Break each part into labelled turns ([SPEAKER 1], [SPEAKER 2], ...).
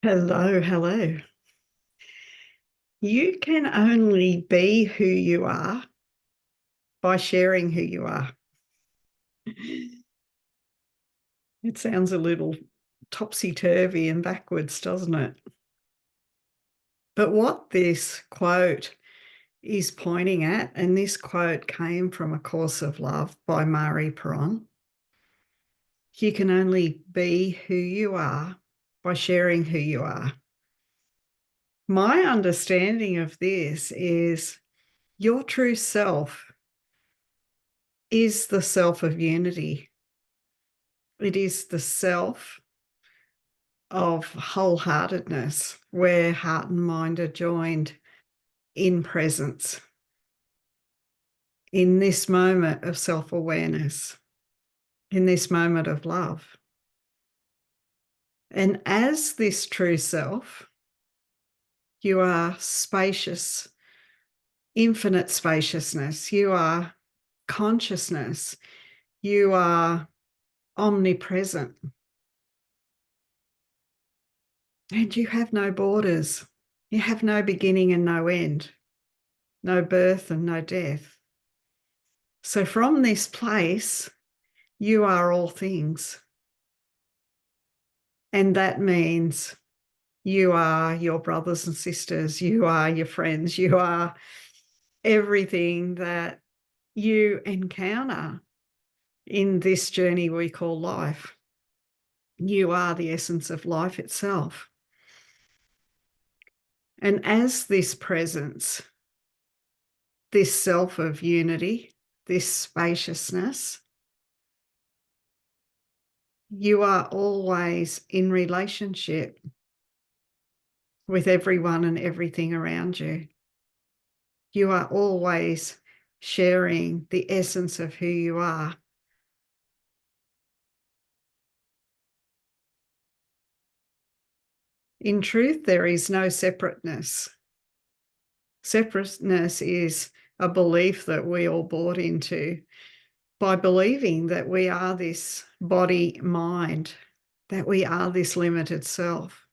[SPEAKER 1] Hello, hello. You can only be who you are by sharing who you are. It sounds a little topsy-turvy and backwards, doesn't it? But what this quote is pointing at, and this quote came from A Course of Love by Marie Perron, you can only be who you are by sharing who you are. My understanding of this is your true self is the self of unity. It is the self of wholeheartedness, where heart and mind are joined in presence, in this moment of self-awareness, in this moment of love. And as this true self, you are spacious, infinite spaciousness. You are consciousness. You are omnipresent. And you have no borders. You have no beginning and no end, no birth and no death. So from this place, you are all things. And that means you are your brothers and sisters, you are your friends, you are everything that you encounter in this journey we call life. You are the essence of life itself. And as this presence, this self of unity, this spaciousness, you are always in relationship with everyone and everything around you. You are always sharing the essence of who you are. In truth, there is no separateness. Separateness is a belief that we all bought into by believing that we are this body mind, that we are this limited self.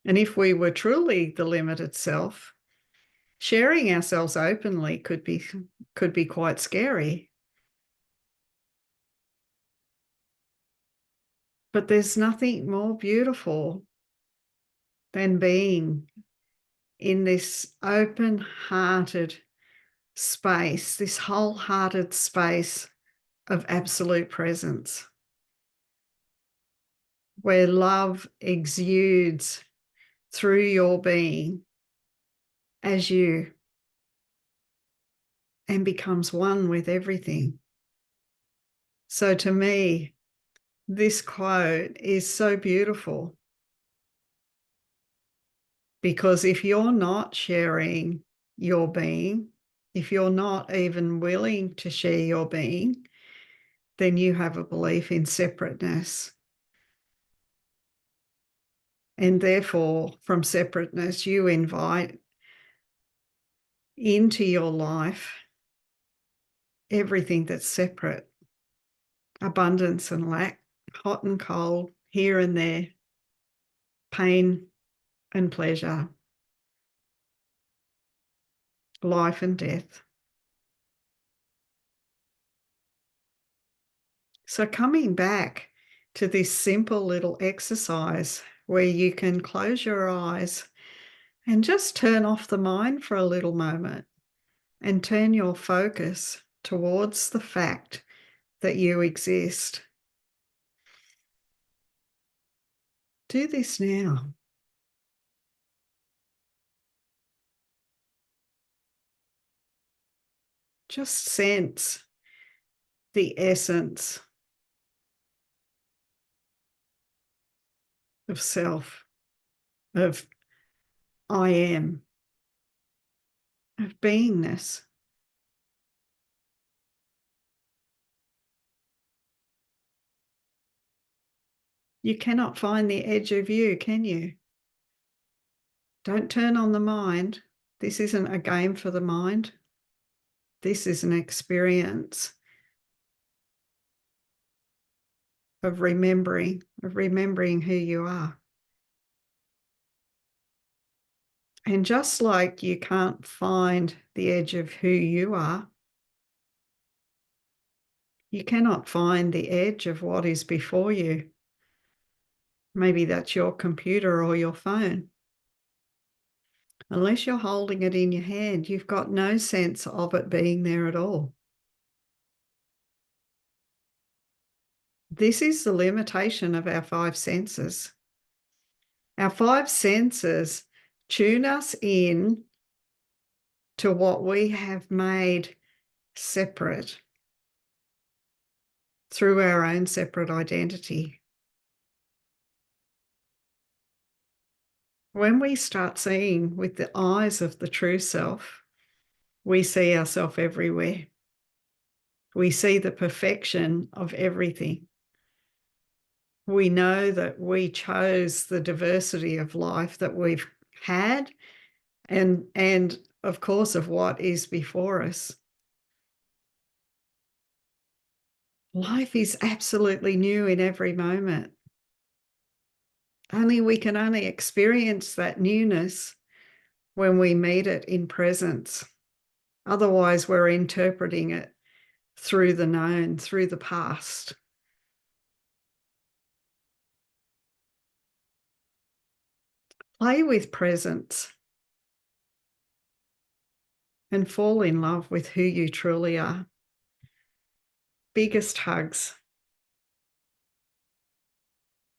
[SPEAKER 1] And if we were truly the limited self, sharing ourselves openly could be quite scary. But there's nothing more beautiful than being in this open-hearted space, this wholehearted space of absolute presence, where love exudes through your being as you and becomes one with everything. So to me, this quote is so beautiful, because if you're not sharing your being, if you're not even willing to share your being, then you have a belief in separateness. And therefore, from separateness, you invite into your life everything that's separate, abundance and lack, hot and cold, here and there, pain and pleasure, life and death. So coming back to this simple little exercise where you can close your eyes and just turn off the mind for a little moment and turn your focus towards the fact that you exist. Do this now. Just sense the essence of self, of I am, of beingness. You cannot find the edge of you, can you? Don't turn on the mind. This isn't a game for the mind. This is an experience of remembering who you are. And just like you can't find the edge of who you are, you cannot find the edge of what is before you. Maybe that's your computer or your phone. Unless you're holding it in your hand, you've got no sense of it being there at all. This is the limitation of our five senses. Our five senses tune us in to what we have made separate through our own separate identity. When we start seeing with the eyes of the true self, we see ourselves everywhere. We see the perfection of everything. We know that we chose the diversity of life that we've had and of course of what is before us. Life is absolutely new in every moment. We can only experience that newness when we meet it in presence. Otherwise, we're interpreting it through the known, through the past. Play with presence and fall in love with who you truly are. Biggest hugs.